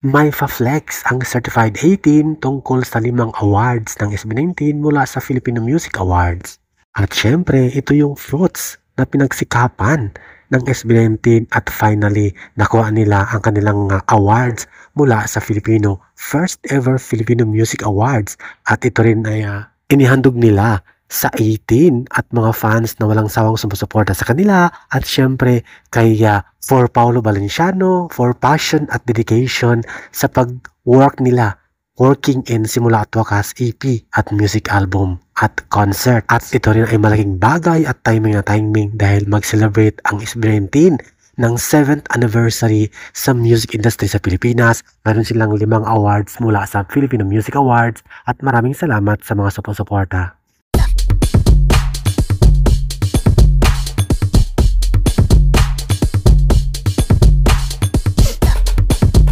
May fa-flex ang Certified 18 tungkol sa 5 awards ng SB19 mula sa Filipino Music Awards. At syempre, ito yung fruits na pinagsikapan ng SB19 at finally nakuha nila ang kanilang awards mula sa first ever Filipino Music Awards. At ito rin ay inihandog nila sa 18 at mga fans na walang sawang sumusuporta sa kanila at syempre kay for Paulo Valenciano for passion at dedication sa pag-work nila working in Simula at Wakas EP at music album at concert. At ito rin ay malaking bagay at timing na timing dahil mag-celebrate ang SB19 ng 7th anniversary sa music industry sa Pilipinas. Meron silang 5 awards mula sa Filipino Music Awards at maraming salamat sa mga suporta.